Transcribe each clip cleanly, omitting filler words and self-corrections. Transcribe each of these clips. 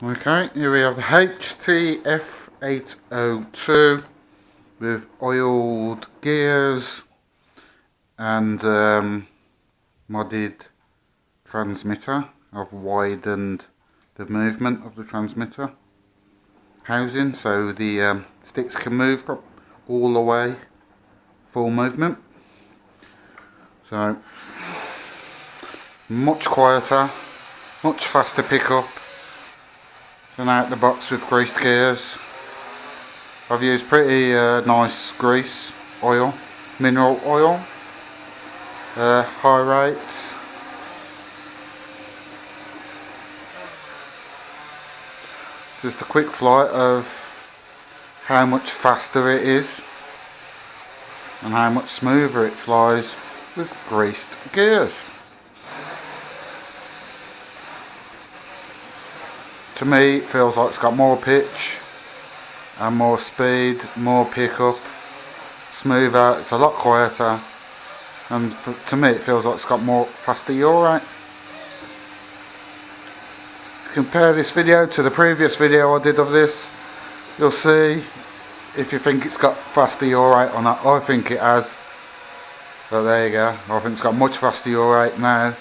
Okay, here we have the HT F802 with oiled gears and modded transmitter. I've widened the movement of the transmitter housing so the sticks can move all the way, full movement. So much quieter, much faster pickup than out the box with greased gears. I've used pretty nice grease, oil, mineral oil, high rates. Just a quick flight of how much faster it is and how much smoother it flies with greased gears. To me it feels like it's got more pitch and more speed, more pickup, smoother, it's a lot quieter, and to me it feels like it's got more faster yaw rate. Compare this video to the previous video I did of this, you'll see if you think it's got faster yaw rate or not. I think it has, but there you go, I think it's got much faster yaw rate now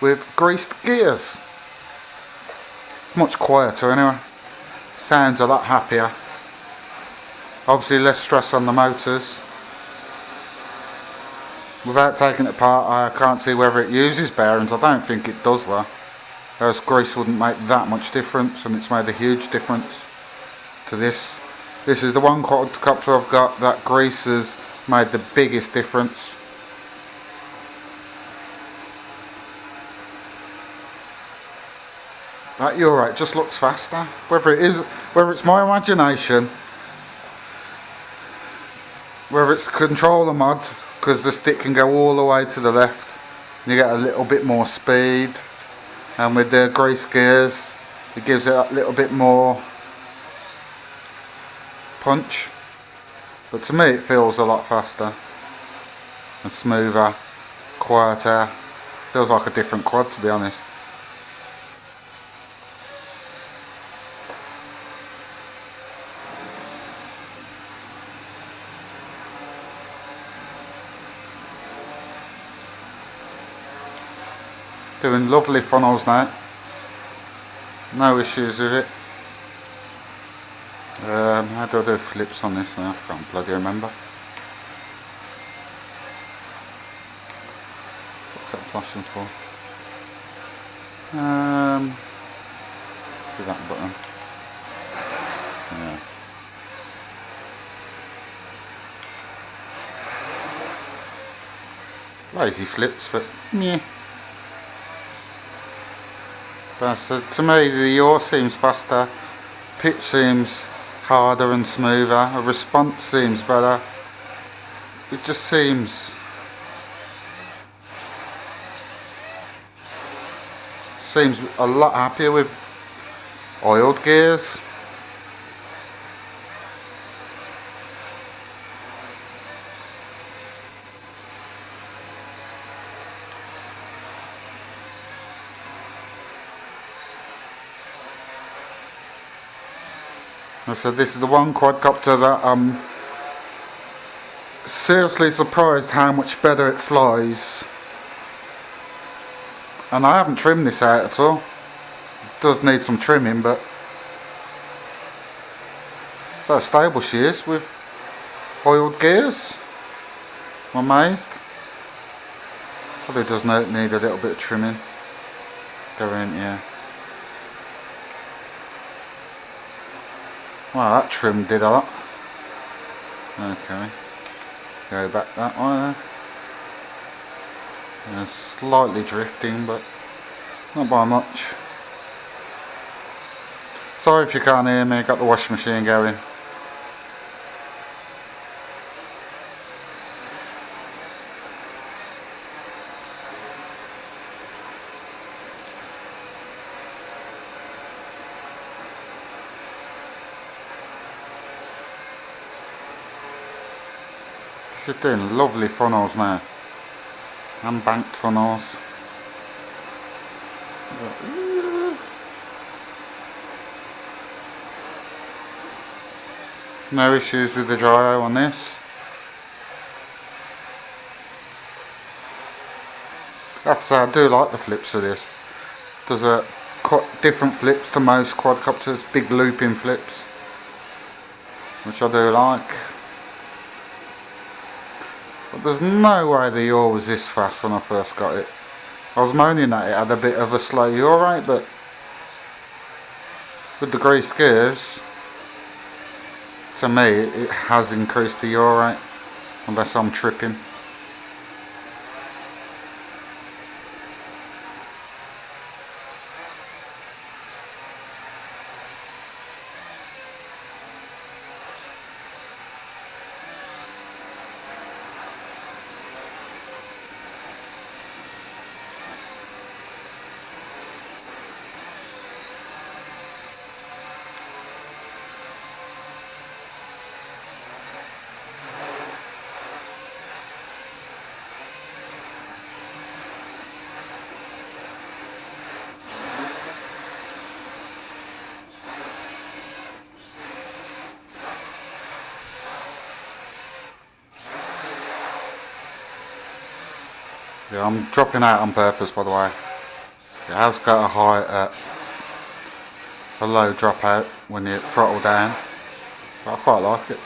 with greased gears. Much quieter anyway, sounds a lot happier, obviously less stress on the motors. Without taking it apart I can't see whether it uses bearings, I don't think it does though, else grease wouldn't make that much difference, and it's made a huge difference to this. This is the one quadcopter I've got that grease has made the biggest difference. That yaw rate just looks faster. Whether it's my imagination, whether it's controller mod, because the stick can go all the way to the left, and you get a little bit more speed, and with the grease gears, it gives it a little bit more punch. But to me, it feels a lot faster and smoother, quieter. Feels like a different quad, to be honest. Doing lovely funnels now, no issues with it. How do I do flips on this now? I can't bloody remember. What's that flashing for? Do that button. Yeah. Lazy flips, but yeah. So to me the yaw seems faster, pitch seems harder and smoother, a response seems better. It just seems a lot happier with oiled gears. So this is the one quadcopter that I'm seriously surprised how much better it flies. And I haven't trimmed this out at all. It does need some trimming, but so stable she is with oiled gears. I'm amazed. Probably does need a little bit of trimming. Go in, yeah. Wow, that trim did a lot. Okay, go back that way. Yeah, slightly drifting, but not by much. Sorry if you can't hear me, got the washing machine going. She's doing lovely funnels now, and banked funnels. No issues with the gyro on this. Like I say, I do like the flips of this. Does a different flips to most quadcopters, big looping flips, which I do like. But there's no way the yaw was this fast when I first got it. I was moaning that it had a bit of a slow yaw rate, but with the greased gears, to me it has increased the yaw rate, unless I'm tripping. Yeah, I'm dropping out on purpose, by the way. It has got a low dropout when you throttle down, but I quite like it.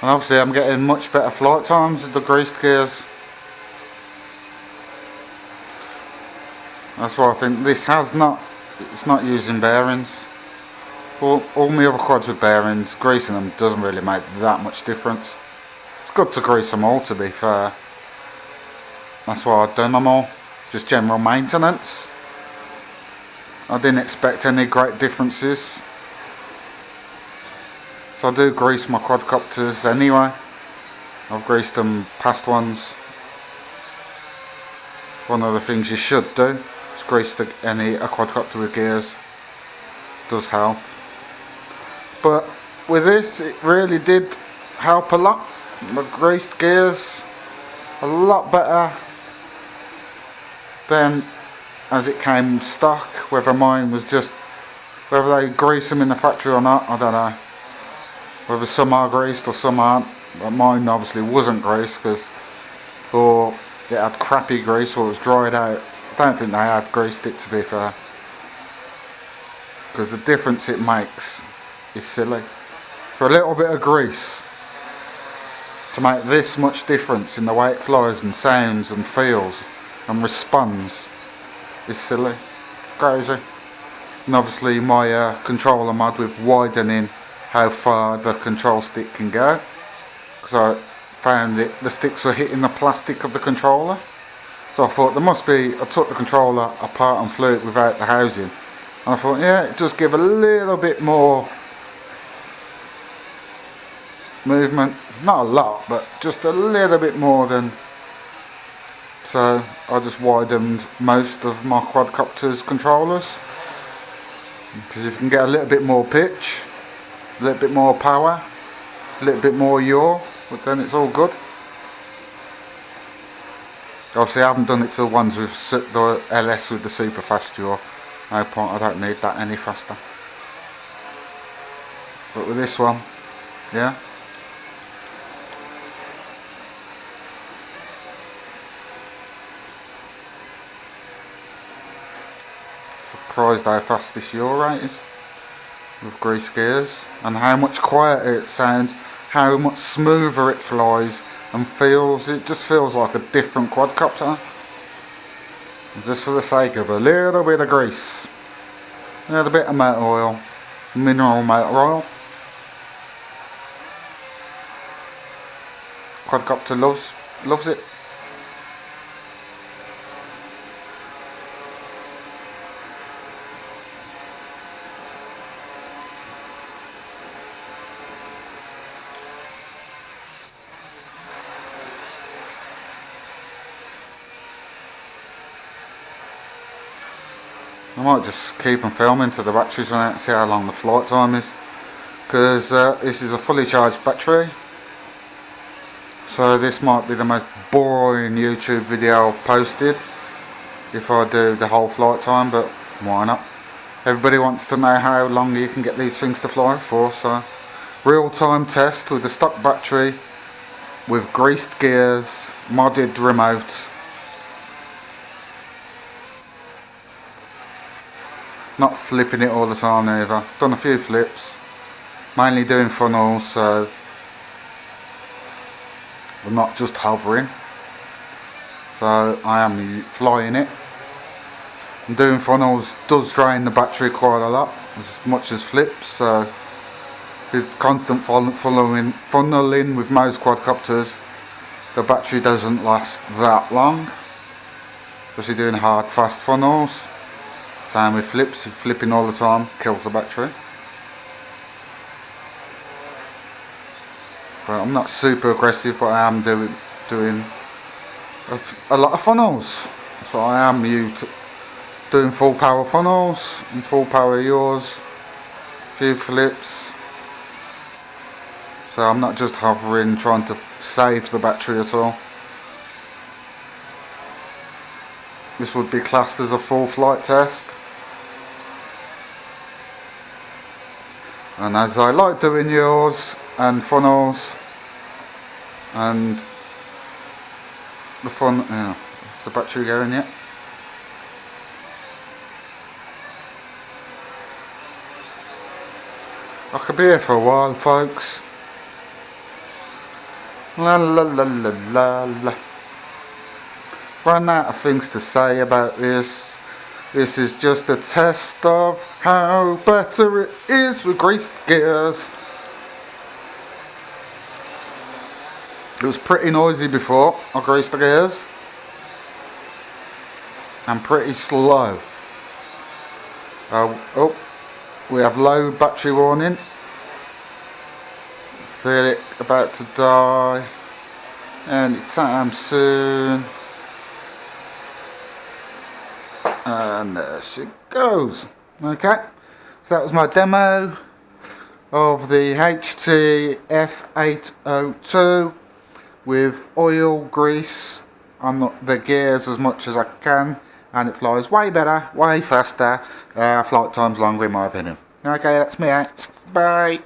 And obviously I'm getting much better flight times with the greased gears. That's why I think this it's not using bearings. All my other quads with bearings, greasing them doesn't really make that much difference. It's good to grease them all, to be fair. That's why I've done them all, just general maintenance. I didn't expect any great differences. So I do grease my quadcopters anyway. I've greased them past ones. One of the things you should do is grease a quadcopter with gears. Does help. But with this, it really did help a lot. The greased gears a lot better than as it came stock. Whether they grease them in the factory or not, I don't know. Whether some are greased or some aren't. But mine obviously wasn't greased, or it had crappy grease, or it was dried out. I don't think they had greased it, to be fair, because the difference it makes is silly. For a little bit of grease to make this much difference in the way it flies and sounds and feels and responds is silly, crazy. And obviously my controller mod with widening how far the control stick can go, because I found the sticks were hitting the plastic of the controller. So I thought I took the controller apart and flew it without the housing, and I thought, yeah, it does give a little bit more movement, not a lot, but just a little bit more than. So I just widened most of my quadcopter's controllers, because if you can get a little bit more pitch, a little bit more power, a little bit more yaw, but then it's all good. Obviously I haven't done it to the ones with the LS with the super fast yaw. No point, I don't need that any faster. But with this one, yeah. Surprised how fast this yaw rate is with grease gears, and how much quieter it sounds, how much smoother it flies and feels. It just feels like a different quadcopter, just for the sake of a little bit of grease, a little bit of motor oil, mineral motor oil. Quadcopter loves it. I might just keep on filming till the batteries run out and see how long the flight time is, because this is a fully charged battery, so this might be the most boring YouTube video I've posted, if I do the whole flight time, but why not? Everybody wants to know how long you can get these things to fly for, so real-time test with a stock battery with greased gears, modded remote. Not flipping it all the time either. Done a few flips, mainly doing funnels, so I'm not just hovering. So I am flying it. And doing funnels does drain the battery quite a lot, as much as flips, so with constant funneling with most quadcopters, the battery doesn't last that long, especially doing hard fast funnels. Same with flips, flipping all the time kills the battery. But I'm not super aggressive, but I am doing a lot of funnels. So I am doing full power funnels and full power yaws, few flips. So I'm not just hovering trying to save the battery at all. This would be classed as a full flight test. And as I like doing yaws and funnels and the fun, yeah, is the battery going yet? I could be here for a while, folks. La la la la la la. Run out of things to say about this. This is just a test of how better it is with greased gears. It was pretty noisy before I greased the gears, and pretty slow. Oh, we have low battery warning. Feel it about to die anytime soon. And there she goes. Okay, so that was my demo of the HT F802 with oil grease on the gears as much as I can, and it flies way better, way faster, flight time's longer in my opinion. Okay, that's me out. Bye.